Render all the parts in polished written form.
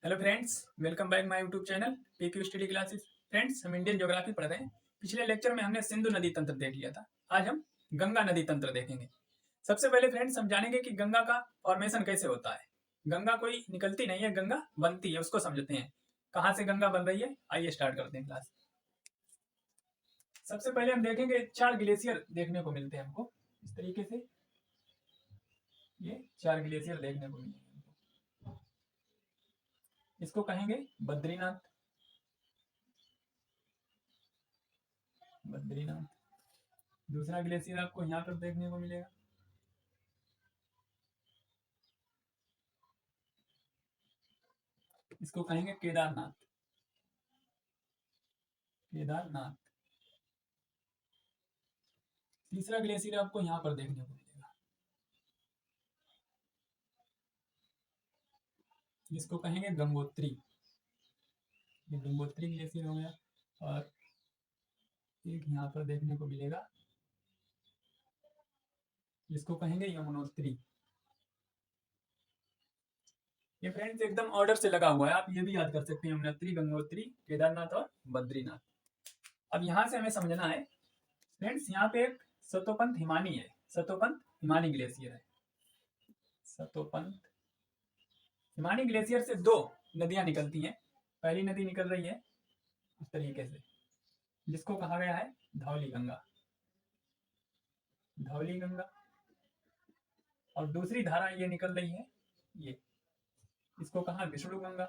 Hello friends, welcome back my YouTube channel PQ study classes. Friends, हम Indian geography पढ़ रहे हैं। पिछले लेक्चर में हमने सिंधु नदी तंत्र देख लिया था। आज हम गंगा नदी तंत्र देखेंगे। सबसे पहले फ्रेंड्स हम जानेंगे कि गंगा का फॉर्मेशन कैसे होता है। गंगा कोई निकलती नहीं है, गंगा बनती है, उसको समझते हैं। कहाँ से गंगा बन रही है, आइए स्टार्ट करते हैं क्लास। सबसे पहले हम देखेंगे 4 ग्लेशियर देखने को मिलते हैं हमको इस तरीके से। ये 4 ग्लेशियर देखने को मिलेंगे। इसको कहेंगे बद्रीनाथ। बद्रीनाथ। दूसरा ग्लेशियर आपको यहाँ पर देखने को मिलेगा, इसको कहेंगे केदारनाथ। केदारनाथ। तीसरा ग्लेशियर आपको यहाँ पर देखने को मिलेगा, जिसको कहेंगे गंगोत्री। ये गंगोत्री ग्लेशियर हो गया। और एक यहाँ पर देखने को मिलेगा, जिसको कहेंगे यमुनोत्री। ये फ्रेंड्स एकदम ऑर्डर से लगा हुआ है, आप ये भी याद कर सकते हैं, यमुनोत्री, गंगोत्री, केदारनाथ और बद्रीनाथ। अब यहाँ से हमें समझना है फ्रेंड्स, यहाँ पे एक सतोपंथ हिमानी है। सतोपंथ हिमानी ग्लेशियर है। सतोपंथ हिमानी ग्लेशियर से 2 नदियां निकलती हैं। पहली नदी निकल रही है इस तरीके से, जिसको कहा गया है धौली गंगा। धौली गंगा। और दूसरी धारा ये निकल रही है, ये, इसको कहा विष्णु गंगा।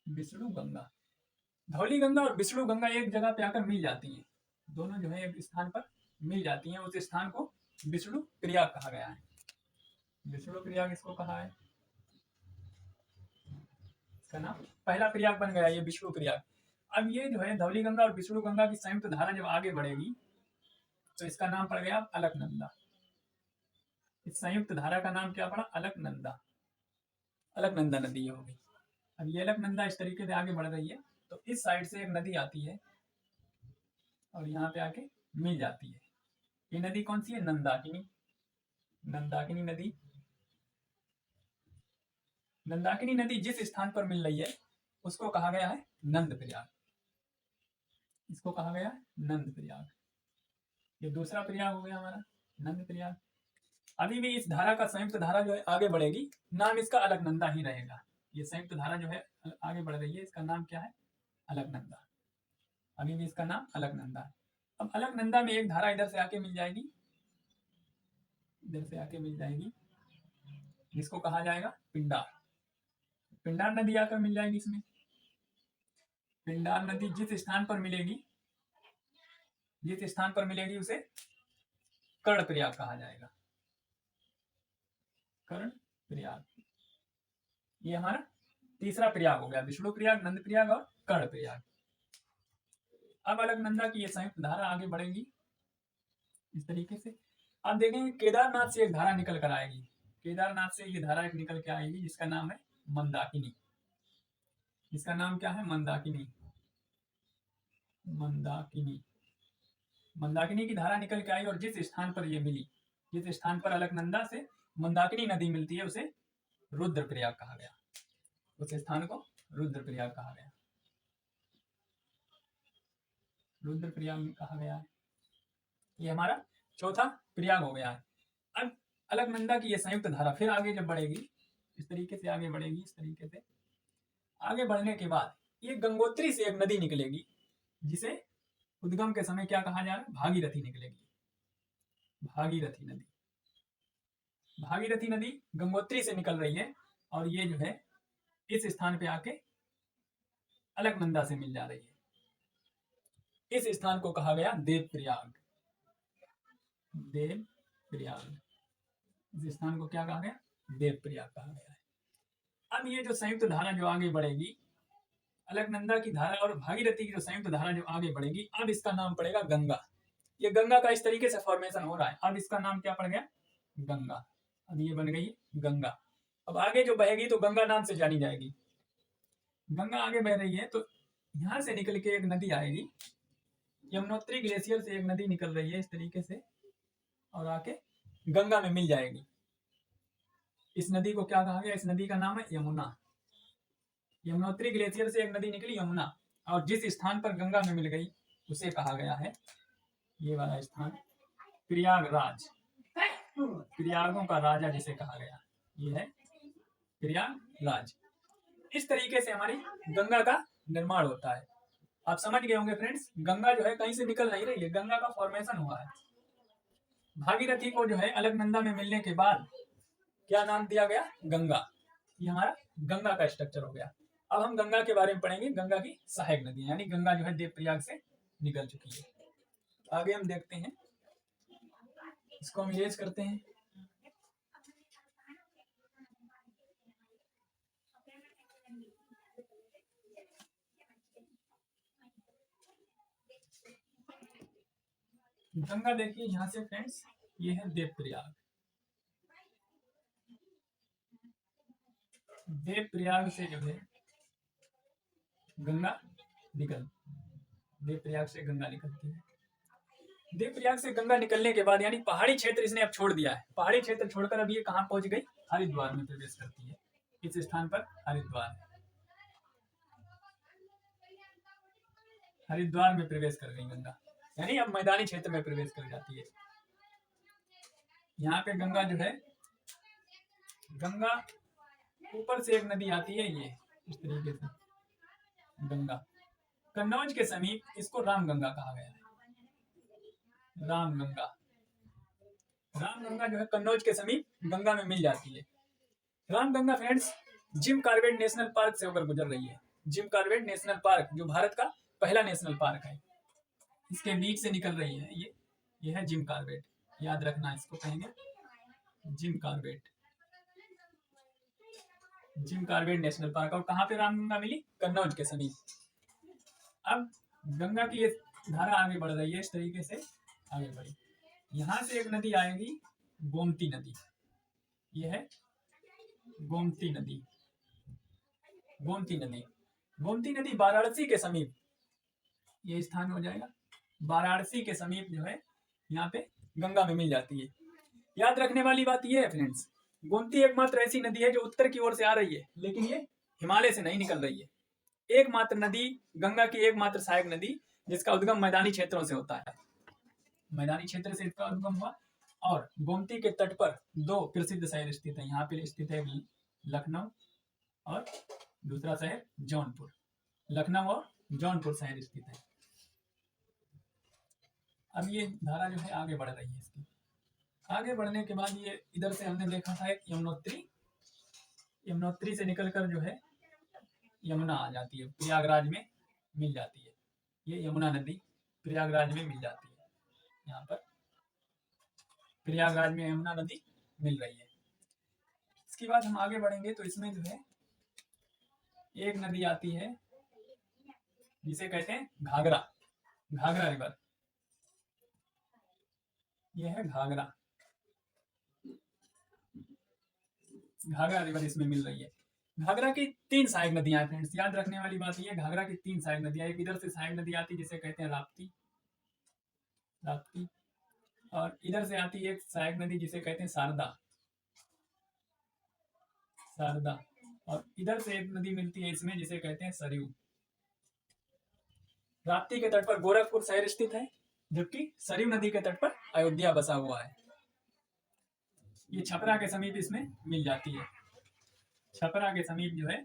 विष्णु गंगा। धौली गंगा और विष्णु गंगा एक जगह पे आकर मिल जाती हैं। दोनों जो है एक स्थान पर मिल जाती हैं। उस स्थान को विष्णु प्रयाग कहा गया है। विष्णु प्रयाग इसको कहा है। इसका नाम पहला प्रयाग बन गया, ये विष्णु प्रयाग। अब ये जो है धौली गंगा और विष्णु गंगा की संयुक्त धारा जब आगे बढ़ेगी तो इसका नाम पड़ गया अलकनंदा। इस संयुक्त धारा का नाम क्या पड़ा? अलकनंदा। अलकनंदा नदी हो गई। अब ये अलकनंदा इस तरीके से आगे बढ़ रही है, तो इस साइड से एक नदी आती है और यहाँ पे आके मिल जाती है। ये नदी कौन सी है? नंदाकिनी। नंदाकिनी नदी। नंदाकिनी नदी जिस स्थान पर मिल रही है उसको कहा गया है नंद प्रयाग। इसको कहा गया है नंद प्रयाग। ये दूसरा प्रयाग हो गया हमारा नंद प्रयाग। अभी भी इस धारा का संयुक्त धारा जो है आगे बढ़ेगी, नाम इसका अलकनंदा ही रहेगा। ये संयुक्त धारा जो है आगे बढ़ रही है, इसका नाम क्या है? अलकनंदा। अभी भी इसका नाम अलकनंदा है। अब अलकनंदा में एक धारा इधर से आके मिल जाएगी, इधर से आके मिल जाएगी, जिसको कहा जाएगा पिंडार। पिंडार नदी आकर मिल जाएगी इसमें। पिंडार नदी जिस स्थान पर मिलेगी, जिस स्थान पर मिलेगी उसे कर्ण प्रयाग कहा जाएगा। कर्ण प्रयाग। ये हमारा तीसरा प्रयाग हो गया, विष्णु प्रयाग, नंद प्रयाग और कर्ण प्रयाग। अब अलकनंदा की ये संयुक्त धारा आगे बढ़ेगी इस तरीके से। अब देखेंगे केदारनाथ से एक धारा निकल कर आएगी। केदारनाथ से ये धारा एक निकल के आएगी, जिसका नाम है मंदाकिनी। इसका नाम क्या है? मंदाकिनी। मंदाकिनी। मंदाकिनी की धारा निकल के आई और जिस स्थान पर ये मिली, जिस स्थान पर अलकनंदा से मंदाकिनी नदी मिलती है, उसे रुद्रप्रयाग कहा गया। उस स्थान को रुद्रप्रयाग कहा गया। रुद्रप्रयाग कहा गया है। ये हमारा चौथा प्रयाग हो गया है। अब अलकनंदा की ये संयुक्त धारा फिर आगे जब बढ़ेगी, इस तरीके से आगे बढ़ेगी, इस तरीके से आगे बढ़ने के बाद ये गंगोत्री से एक नदी निकलेगी, जिसे उद्गम के समय क्या कहा जा रहा है? भागीरथी निकलेगी। भागीरथी नदी। भागीरथी नदी गंगोत्री से निकल रही है और ये जो है इस स्थान पे आके अलकनंदा से मिल जा रही है। इस स्थान को कहा गया देवप्रयाग। देवप्रयाग। इस स्थान को क्या कहा गया? देवप्रयाग कहा गया है। अब ये जो संयुक्त धारा जो आगे बढ़ेगी, अलकनंदा की धारा और भागीरथी की जो संयुक्त धारा जो आगे बढ़ेगी, अब इसका नाम पड़ेगा गंगा। ये गंगा का इस तरीके से फॉर्मेशन हो रहा है। अब इसका नाम क्या पड़ गया? गंगा। अब ये बन गई गंगा। अब आगे जो बहेगी तो गंगा नाम से जानी जाएगी। गंगा आगे बह रही है तो यहां से निकल के एक नदी आएगी, यमुनोत्री ग्लेशियर से एक नदी निकल रही है इस तरीके से और आके गंगा में मिल जाएगी। इस नदी को क्या कहा गया? इस नदी का नाम है यमुना। यमुनोत्री ग्लेशियर से एक नदी निकली यमुना, और जिस स्थान पर गंगा में मिल गई उसे कहा गया है, ये वाला स्थान, प्रयागराज। प्रयागों का राजा जिसे कहा गया, ये है प्रयागराज। इस तरीके से हमारी गंगा का निर्माण होता है। आप समझ गए होंगे फ्रेंड्स, गंगा जो है कहीं से निकल नहीं रही है, गंगा का फॉर्मेशन हुआ है। भागीरथी को जो है अलकनंदा में मिलने के बाद क्या नाम दिया गया? गंगा। ये हमारा गंगा का स्ट्रक्चर हो गया। अब हम गंगा के बारे में पढ़ेंगे, गंगा की सहायक नदी, यानी गंगा जो है देवप्रयाग से निकल चुकी है। आगे हम देखते हैं, इसको हम इरेज करते हैं। गंगा देखिए यहाँ से फ्रेंड्स, ये है देवप्रयाग। देवप्रयाग से जो है गंगा देवप्रयाग से गंगा निकलती है। देवप्रयाग से गंगा निकलने के बाद, यानी पहाड़ी क्षेत्र इसने अब छोड़ दिया है, पहाड़ी क्षेत्र छोड़कर अब ये कहाँ पहुंच गई? हरिद्वार में प्रवेश करती है। इस स्थान पर हरिद्वार में प्रवेश कर गई गंगा, यानी अब मैदानी क्षेत्र में प्रवेश कर जाती है। यहाँ पे गंगा जो है, गंगा ऊपर से एक नदी आती है, ये इस तरीके से गंगा कन्नौज के समीप, इसको रामगंगा कहा गया है। रामगंगा जो है कन्नौज के समीप गंगा में मिल जाती है। Ramganga friends Jim Corbett national park से होकर गुजर रही है। जिम कॉर्बेट नेशनल पार्क जो भारत का पहला नेशनल पार्क है, इसके बीच से निकल रही है। ये है जिम कॉर्बेट, याद रखना, इसको कहेंगे जिम कॉर्बेट नेशनल पार्क। और कहाँ पे रामगंगा मिली? कन्नौज के समीप। अब गंगा की ये धारा आगे बढ़ रही है, इस तरीके से आगे बढ़ी। यहाँ से एक नदी आएगी, गोमती नदी। ये है गोमती नदी। गोमती नदी वाराणसी के समीप, ये स्थान हो जाएगा वाराणसी के समीप जो है, यहाँ पे गंगा में मिल जाती है। याद रखने वाली बात यह है फ्रेंड्स, गोमती एकमात्र ऐसी नदी है जो उत्तर की ओर से आ रही है, लेकिन ये हिमालय से नहीं निकल रही है। एकमात्र नदी, गंगा की एकमात्र सहायक नदी, जिसका उद्गम मैदानी क्षेत्रों से होता है। मैदानी क्षेत्र से इसका उद्गम हुआ। और गोमती के तट पर दो प्रसिद्ध शहर स्थित है। यहाँ पे स्थित है लखनऊ और दूसरा शहर जौनपुर। लखनऊ और जौनपुर शहर स्थित है। अब ये धारा जो है आगे बढ़ रही है। इसकी आगे बढ़ने के बाद ये इधर से हमने देखा था एक यमुनोत्री से निकलकर जो है यमुना आ जाती है, प्रयागराज में मिल जाती है। ये यमुना नदी प्रयागराज में मिल जाती है। यहाँ पर प्रयागराज में यमुना नदी मिल रही है। इसके बाद हम आगे बढ़ेंगे तो इसमें जो है एक नदी आती है जिसे कहते हैं घाघरा रिवर। यह है घाघरा रिवर, इसमें मिल रही है। घाघरा की 3 सहायक नदियां हैं फ्रेंड्स। याद रखने वाली बात यह है, घाघरा की 3 सहायक नदियां। एक इधर से सहायक नदी आती है जिसे कहते हैं राप्ती, और इधर से आती है एक सहायक नदी जिसे कहते हैं शारदा, और इधर से एक नदी मिलती है इसमें जिसे कहते हैं सरयू। राप्ती के तट पर गोरखपुर शहर स्थित है, जबकि सरयू नदी के तट पर अयोध्या बसा हुआ है। ये छपरा के समीप इसमें मिल जाती है। छपरा के समीप जो है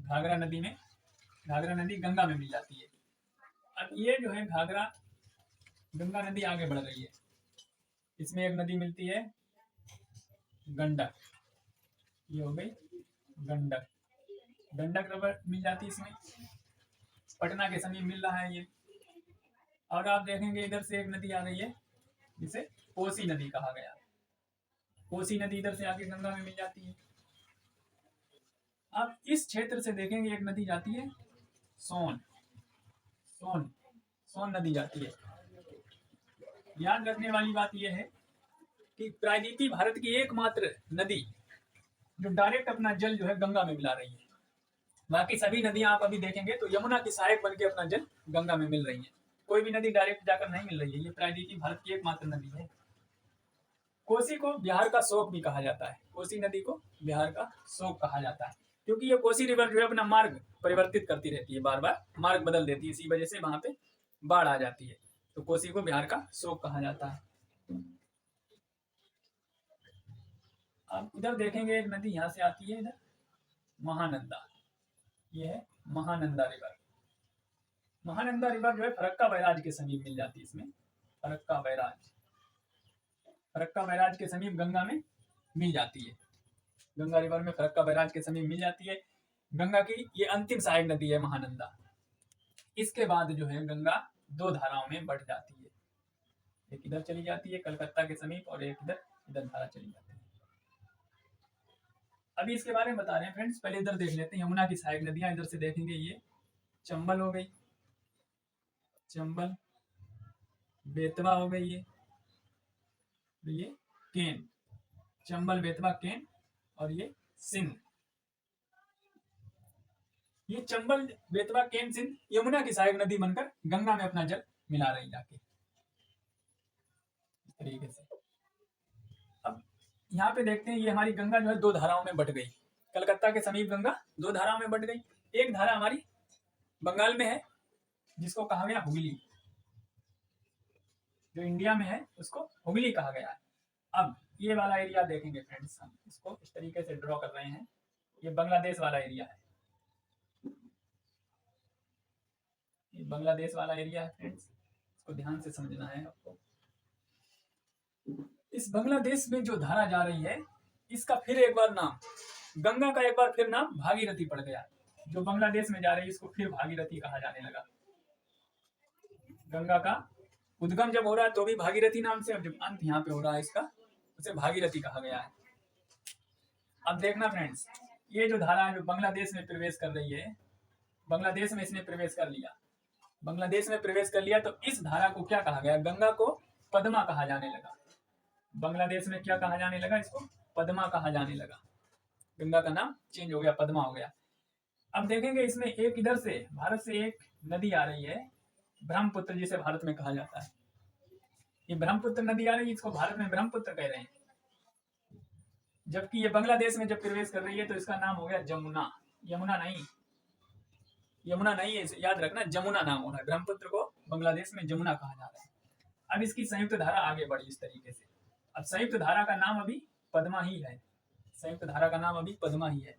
घाघरा नदी गंगा में मिल जाती है। अब ये जो है गंगा नदी आगे बढ़ रही है। इसमें एक नदी मिलती है गंडक, ये हो गई गंडक रिवर मिल जाती है इसमें, पटना के समीप मिल रहा है ये। और आप देखेंगे इधर से एक नदी आ गई है जिसे कोसी नदी कहा गया। कोसी नदी इधर से आके गंगा में मिल जाती है। अब इस क्षेत्र से देखेंगे एक नदी जाती है सोन नदी जाती है। याद रखने वाली बात यह है कि प्रायद्वीपीय भारत की एकमात्र नदी जो डायरेक्ट अपना जल जो है गंगा में मिला रही है। बाकी सभी नदियां आप अभी देखेंगे तो यमुना की सहायक बनके अपना जल गंगा में मिल रही है। कोई भी नदी डायरेक्ट जाकर नहीं मिल रही है। ये प्रायद्वीपीय भारत की एकमात्र नदी है। कोसी को बिहार का शोक भी कहा जाता है, कोसी नदी को बिहार का शोक कहा जाता है, क्योंकि ये कोसी रिवर जो है अपना मार्ग परिवर्तित करती रहती है, बार बार मार्ग बदल देती है, इसी वजह से वहां पे बाढ़ आ जाती है, तो कोसी को बिहार का शोक कहा जाता है। अब इधर देखेंगे एक नदी यहाँ से आती है, इधर महानंदा, ये है महानंदा रिवर। महानंदा रिवर जो है फरक्का बैराज के समीप मिल जाती है, इसमें फरक्का बैराज, फरक्का बैराज के समीप गंगा में मिल जाती है, गंगा रिवर में फरक्का बैराज के समीप मिल जाती है। गंगा की ये अंतिम सहायक नदी है महानंदा। इसके बाद जो है गंगा दो धाराओं में बढ़ जाती है, एक इधर चली जाती है कलकत्ता के समीप और एक इधर इधर धारा चली जाती है। अभी इसके बारे में बता रहे हैं फ्रेंड्स, पहले इधर देख लेते हैं यमुना की सहायक नदियां। इधर से देखेंगे ये चंबल हो गई, चंबल, बेतवा हो गई, ये केन, चंबल, बेतवा, केन, और ये सिंध। ये चंबल, बेतवा, केन, सिंध यमुना की सहायक नदी बनकर गंगा में अपना जल मिला रही जाके, इस तरीके से। अब यहाँ पे देखते हैं ये हमारी गंगा जो है दो धाराओं में बट गई, कलकत्ता के समीप गंगा दो धाराओं में बट गई। एक धारा हमारी बंगाल में है जिसको कहा गया हुगली, जो इंडिया में है उसको हुगली कहा गया है। अब ये वाला एरिया देखेंगे फ्रेंड्स, हम इसको इस तरीके से ड्रॉ कर रहे हैं, ये बांग्लादेश वाला एरिया है, ये बांग्लादेश वाला एरिया है फ्रेंड्स, इसको ध्यान से समझना है आपको। इस बांग्लादेश में जो धारा जा रही है इसका फिर एक बार नाम, गंगा का एक बार फिर नाम भागीरथी पड़ गया, जो बांग्लादेश में जा रही है इसको फिर भागीरथी कहा जाने लगा। गंगा का उद्गम जब हो रहा है तो भी भागीरथी नाम से, अब जब अंत यहाँ पे हो रहा है इसका, उसे भागीरथी कहा गया है। अब देखना फ्रेंड्स, ये जो धारा है जो बांग्लादेश में प्रवेश कर रही है, बांग्लादेश में इसने प्रवेश कर लिया, बांग्लादेश में प्रवेश कर लिया, तो इस धारा को क्या कहा गया, गंगा को पद्मा कहा जाने लगा। बांग्लादेश में क्या कहा जाने लगा, इसको पद्मा कहा जाने लगा, गंगा का नाम चेंज हो गया, पद्मा हो गया। अब देखेंगे इसमें एक इधर से भारत से एक नदी आ रही है, ब्रह्मपुत्र जिसे भारत में कहा जाता है, ये ब्रह्मपुत्र नदी आ रही है, इसको भारत में ब्रह्मपुत्र कह रहे हैं, जबकि ये बांग्लादेश में जब प्रवेश कर रही है तो इसका नाम हो गया जमुना, यमुना नहीं, यमुना नहीं है, याद रखना, जमुना नाम हो रहा है, ब्रह्मपुत्र को बांग्लादेश में जमुना कहा जा रहा है। अब इसकी संयुक्त धारा आगे बढ़ी इस तरीके से, अब संयुक्त धारा का नाम अभी पद्मा ही है, संयुक्त धारा का नाम अभी पद्मा ही है।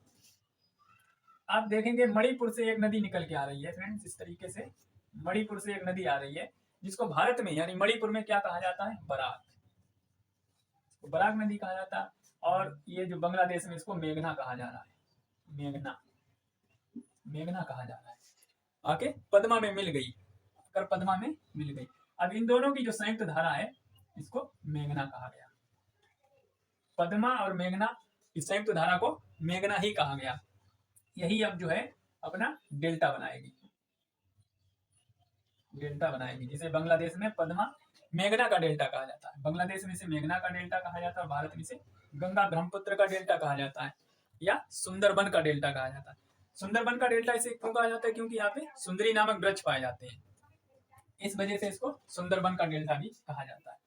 आप देखेंगे मणिपुर से एक नदी निकल के आ रही है फ्रेंड्स, इस तरीके से मणिपुर से एक नदी आ रही है जिसको भारत में यानी मणिपुर में क्या कहा जाता है, बराक, बराक नदी कहा जाता है। और ये जो बांग्लादेश में इसको मेघना कहा जा रहा है, मेघना, मेघना कहा जा रहा है, आके पद्मा में मिल गई, कर पद्मा में मिल गई। अब इन दोनों की जो संयुक्त धारा है इसको मेघना कहा गया, पद्मा और मेघना इस संयुक्त धारा को मेघना ही कहा गया। यही अब जो है अपना डेल्टा बनाएगी, डेल्टा बनाएगी, जिसे बांग्लादेश में पद्मा मेघना का डेल्टा कहा जाता है, बांग्लादेश में से मेघना का डेल्टा कहा जाता है और भारत में से गंगा ब्रह्मपुत्र का डेल्टा कहा जाता है, या सुंदरबन का डेल्टा कहा जाता है। सुंदरबन का डेल्टा इसे क्यों कहा जाता है, क्योंकि यहाँ पे सुंदरी नामक वृक्ष पाए जाते हैं, इस वजह से इसको सुंदरबन का डेल्टा भी कहा जाता है।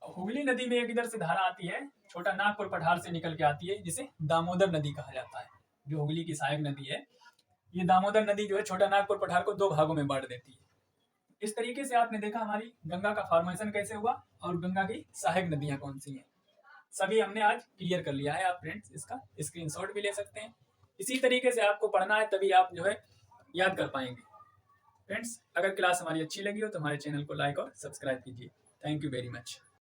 हुगली नदी में एक इधर से धारा आती है, छोटा नागपुर पठार से निकल के आती है, जिसे दामोदर नदी कहा जाता है, जो हुगली की सहायक नदी है। ये दामोदर नदी जो है छोटा नागपुर पठार को दो भागों में बांट देती है। इस तरीके से आपने देखा हमारी गंगा का फॉर्मेशन कैसे हुआ और गंगा की सहायक नदियां कौन सी हैं, सभी हमने आज क्लियर कर लिया है। आप फ्रेंड्स इसका स्क्रीनशॉट भी ले सकते हैं, इसी तरीके से आपको पढ़ना है, तभी आप जो है याद कर पाएंगे। फ्रेंड्स अगर क्लास हमारी अच्छी लगी हो तो हमारे चैनल को लाइक और सब्सक्राइब कीजिए। Thank you very much.